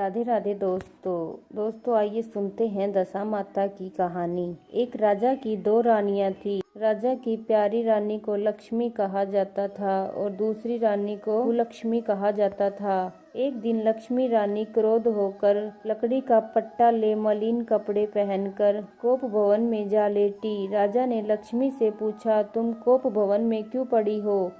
राधे राधे दोस्तों आइए सुनते हैं दशा माता की कहानी। एक राजा की दो रानियां थी। राजा की प्यारी रानी को लक्ष्मी कहा जाता था और दूसरी रानी को कुलक्ष्मी कहा जाता था। एक दिन लक्ष्मी रानी क्रोध होकर लकड़ी का पट्टा ले मलिन कपड़े पहनकर कोप भवन में जा लेटी। राजा ने लक्ष्मी से पूछा, तुम कोप भवन में क्यों पड़ी हो?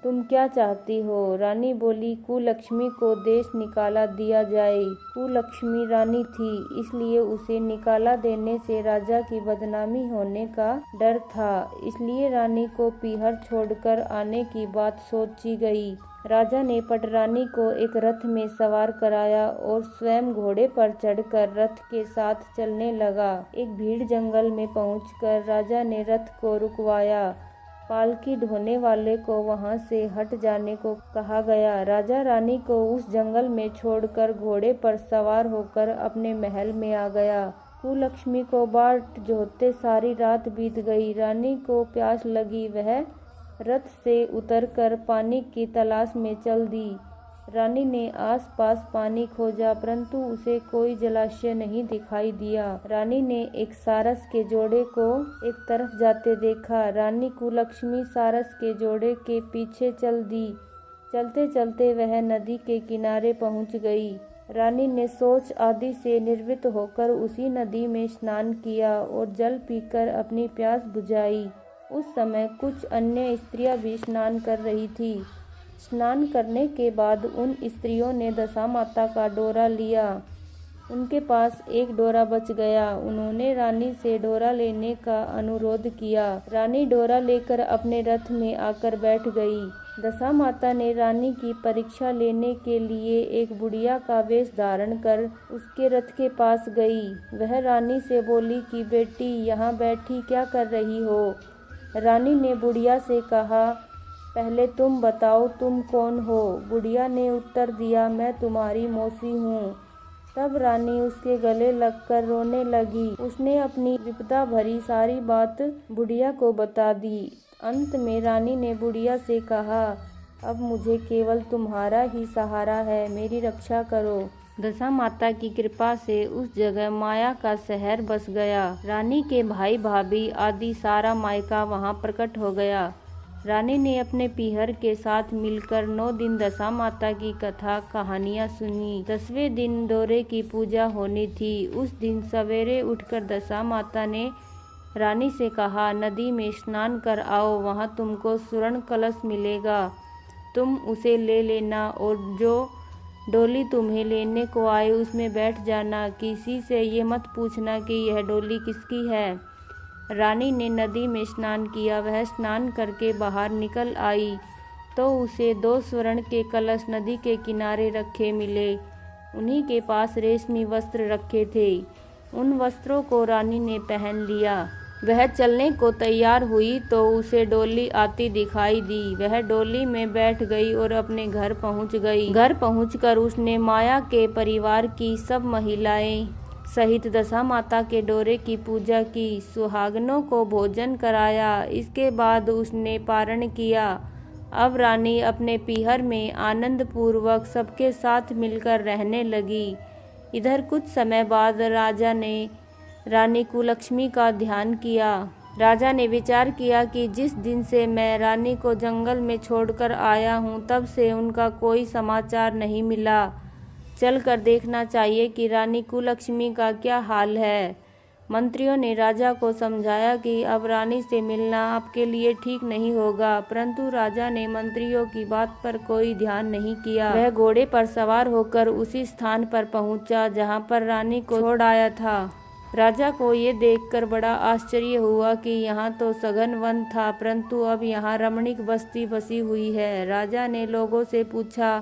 तुम क्या चाहती हो? रानी बोली, कुलक्ष्मी को देश निकाला दिया जाए। कुलक्ष्मी रानी थी, इसलिए उसे निकाला देने से राजा की बदनामी होने का डर था, इसलिए रानी को पीहर छोड़कर आने की बात सोची गई। राजा ने पटरानी को एक रथ में सवार कराया और स्वयं घोड़े पर चढ़कर रथ के साथ चलने लगा। एक भीड़ जंगल में पहुंचकर राजा ने रथ को रुकवाया। पालकी ढोने वाले को वहां से हट जाने को कहा गया। राजा रानी को उस जंगल में छोड़कर घोड़े पर सवार होकर अपने महल में आ गया। कुलक्ष्मी को बाट जोहते सारी रात बीत गई। रानी को प्यास लगी, वह रथ से उतरकर पानी की तलाश में चल दी। रानी ने आसपास पानी खोजा, परंतु उसे कोई जलाशय नहीं दिखाई दिया। रानी ने एक सारस के जोड़े को एक तरफ जाते देखा। रानी कुलक्ष्मी सारस के जोड़े के पीछे चल दी। चलते चलते वह नदी के किनारे पहुंच गई। रानी ने सोच आदि से निर्वित होकर उसी नदी में स्नान किया और जल पीकर अपनी प्यास बुझाई। उस समय कुछ अन्य स्त्रियां भी स्नान कर रही थी। स्नान करने के बाद उन स्त्रियों ने दशा माता का डोरा लिया। उनके पास एक डोरा बच गया। उन्होंने रानी से डोरा लेने का अनुरोध किया। रानी डोरा लेकर अपने रथ में आकर बैठ गई। दशा माता ने रानी की परीक्षा लेने के लिए एक बुढ़िया का वेश धारण कर उसके रथ के पास गई। वह रानी से बोली कि बेटी, यहाँ बैठी क्या कर रही हो? रानी ने बुढ़िया से कहा, पहले तुम बताओ तुम कौन हो? बुढ़िया ने उत्तर दिया, मैं तुम्हारी मौसी हूँ। तब रानी उसके गले लगकर रोने लगी। उसने अपनी विपदा भरी सारी बात बुढ़िया को बता दी। अंत में रानी ने बुढ़िया से कहा, अब मुझे केवल तुम्हारा ही सहारा है, मेरी रक्षा करो। दशा माता की कृपा से उस जगह माया का शहर बस गया। रानी के भाई भाभी आदि सारा मायका वहाँ प्रकट हो गया। रानी ने अपने पीहर के साथ मिलकर 9 दिन दशा माता की कथा कहानियाँ सुनी। 10वें दिन डोरे की पूजा होनी थी। उस दिन सवेरे उठकर दशा माता ने रानी से कहा, नदी में स्नान कर आओ, वहाँ तुमको स्वर्ण कलश मिलेगा, तुम उसे ले लेना और जो डोली तुम्हें लेने को आए उसमें बैठ जाना। किसी से ये मत पूछना कि यह डोली किसकी है। रानी ने नदी में स्नान किया। वह स्नान करके बाहर निकल आई तो उसे 2 स्वर्ण के कलश नदी के किनारे रखे मिले। उन्हीं के पास रेशमी वस्त्र रखे थे। उन वस्त्रों को रानी ने पहन लिया। वह चलने को तैयार हुई तो उसे डोली आती दिखाई दी। वह डोली में बैठ गई और अपने घर पहुंच गई। घर पहुंचकर उसने माया के परिवार की सब महिलाएं सहित दशा माता के डोरे की पूजा की, सुहागनों को भोजन कराया। इसके बाद उसने पारण किया। अब रानी अपने पीहर में आनंद पूर्वक सबके साथ मिलकर रहने लगी। इधर कुछ समय बाद राजा ने रानी कुलक्ष्मी का ध्यान किया। राजा ने विचार किया कि जिस दिन से मैं रानी को जंगल में छोड़कर आया हूँ तब से उनका कोई समाचार नहीं मिला। चलकर देखना चाहिए कि रानी कुलक्ष्मी का क्या हाल है। मंत्रियों ने राजा को समझाया कि अब रानी से मिलना आपके लिए ठीक नहीं होगा, परंतु राजा ने मंत्रियों की बात पर कोई ध्यान नहीं किया। वह घोड़े पर सवार होकर उसी स्थान पर पहुंचा जहां पर रानी को छोड़ आया था। राजा को ये देखकर बड़ा आश्चर्य हुआ कि यहाँ तो सघन वन था, परंतु अब यहाँ रमणीक बस्ती बसी हुई है। राजा ने लोगों से पूछा,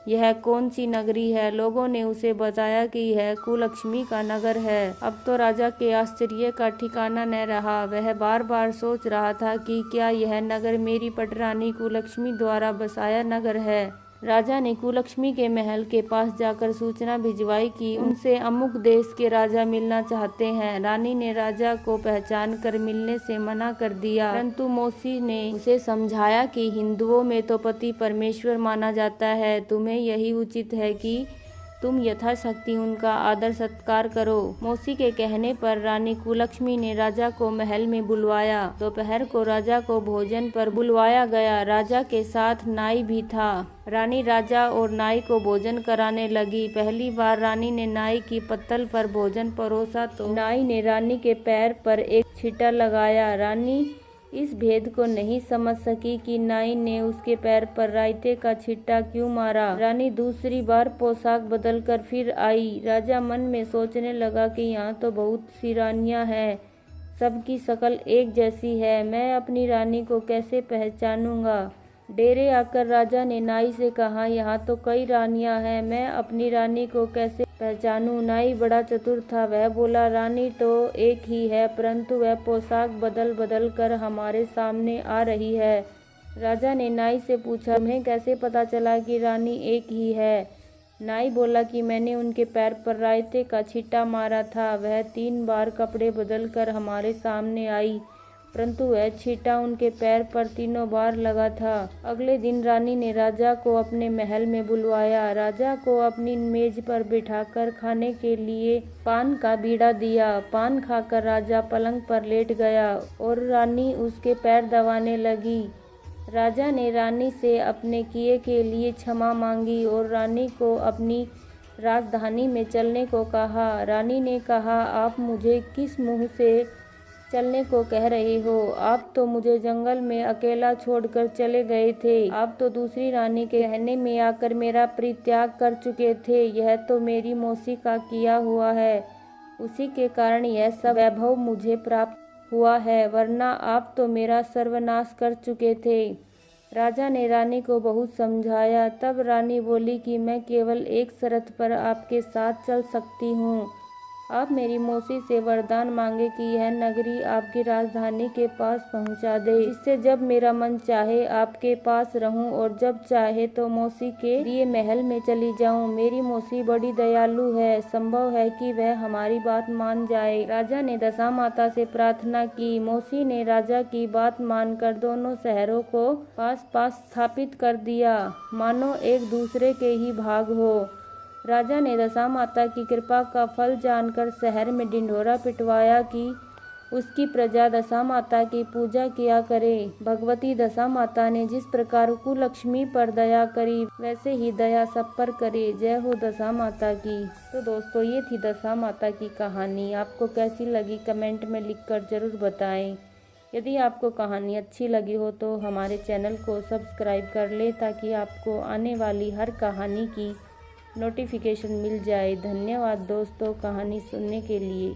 यह कौन सी नगरी है? लोगों ने उसे बताया कि यह कुलक्ष्मी का नगर है। अब तो राजा के आश्चर्य का ठिकाना न रहा। वह बार बार सोच रहा था कि क्या यह नगर मेरी पटरानी कुलक्ष्मी द्वारा बसाया नगर है। राजा ने कुलक्ष्मी के महल के पास जाकर सूचना भिजवाई कि उनसे अमुक देश के राजा मिलना चाहते हैं। रानी ने राजा को पहचान कर मिलने से मना कर दिया, परंतु मौसी ने उसे समझाया कि हिंदुओं में तो पति परमेश्वर माना जाता है, तुम्हें यही उचित है कि तुम यथाशक्ति उनका आदर सत्कार करो। मौसी के कहने पर रानी कुलक्ष्मी ने राजा को महल में बुलवाया। दोपहर को राजा को भोजन पर बुलवाया गया। राजा के साथ नाई भी था। रानी राजा और नाई को भोजन कराने लगी। पहली बार रानी ने नाई की पत्तल पर भोजन परोसा तो नाई ने रानी के पैर पर एक छींटा लगाया। रानी इस भेद को नहीं समझ सकी कि नाई ने उसके पैर पर रायते का छिट्टा क्यों मारा। रानी दूसरी बार पोशाक बदलकर फिर आई। राजा मन में सोचने लगा कि यहाँ तो बहुत सी रानियां हैं, सबकी शक्ल एक जैसी है, मैं अपनी रानी को कैसे पहचानूंगा। डेरे आकर राजा ने नाई से कहा, यहाँ तो कई रानियां हैं, मैं अपनी रानी को कैसे पहचानूं। नाई बड़ा चतुर था, वह बोला, रानी तो एक ही है, परंतु वह पोशाक बदल बदल कर हमारे सामने आ रही है। राजा ने नाई से पूछा, तुम्हें कैसे पता चला कि रानी एक ही है। नाई बोला कि मैंने उनके पैर पर रायते का छिट्टा मारा था, वह 3 बार कपड़े बदल कर हमारे सामने आई, परंतु वह छींटा उनके पैर पर तीनों बार लगा था। अगले दिन रानी ने राजा को अपने महल में बुलवाया। राजा को अपनी मेज पर बिठाकर खाने के लिए पान का बीड़ा दिया। पान खाकर राजा पलंग पर लेट गया और रानी उसके पैर दबाने लगी। राजा ने रानी से अपने किए के लिए क्षमा मांगी और रानी को अपनी राजधानी में चलने को कहा। रानी ने कहा, आप मुझे किस मुँह से चलने को कह रहे हो? आप तो मुझे जंगल में अकेला छोड़कर चले गए थे। आप तो दूसरी रानी के कहने में आकर मेरा परित्याग कर चुके थे। यह तो मेरी मौसी का किया हुआ है, उसी के कारण यह सब वैभव मुझे प्राप्त हुआ है, वरना आप तो मेरा सर्वनाश कर चुके थे। राजा ने रानी को बहुत समझाया। तब रानी बोली कि मैं केवल एक शर्त पर आपके साथ चल सकती हूँ। आप मेरी मौसी से वरदान मांगे कि यह नगरी आपकी राजधानी के पास पहुंचा दे, जिससे जब मेरा मन चाहे आपके पास रहूं और जब चाहे तो मौसी के लिए महल में चली जाऊं। मेरी मौसी बड़ी दयालु है, संभव है कि वह हमारी बात मान जाए। राजा ने दशा माता से प्रार्थना की। मौसी ने राजा की बात मानकर दोनों शहरों को पास पास स्थापित कर दिया, मानो एक दूसरे के ही भाग हो। राजा ने दशा माता की कृपा का फल जानकर शहर में ढिंढोरा पिटवाया कि उसकी प्रजा दशा माता की पूजा किया करे। भगवती दशा माता ने जिस प्रकार कुलक्ष्मी पर दया करी, वैसे ही दया सब पर करे। जय हो दशा माता की। तो दोस्तों, ये थी दशा माता की कहानी। आपको कैसी लगी कमेंट में लिखकर जरूर बताएं। यदि आपको कहानी अच्छी लगी हो तो हमारे चैनल को सब्सक्राइब कर ले, ताकि आपको आने वाली हर कहानी की नोटिफिकेशन मिल जाए। धन्यवाद दोस्तों कहानी सुनने के लिए।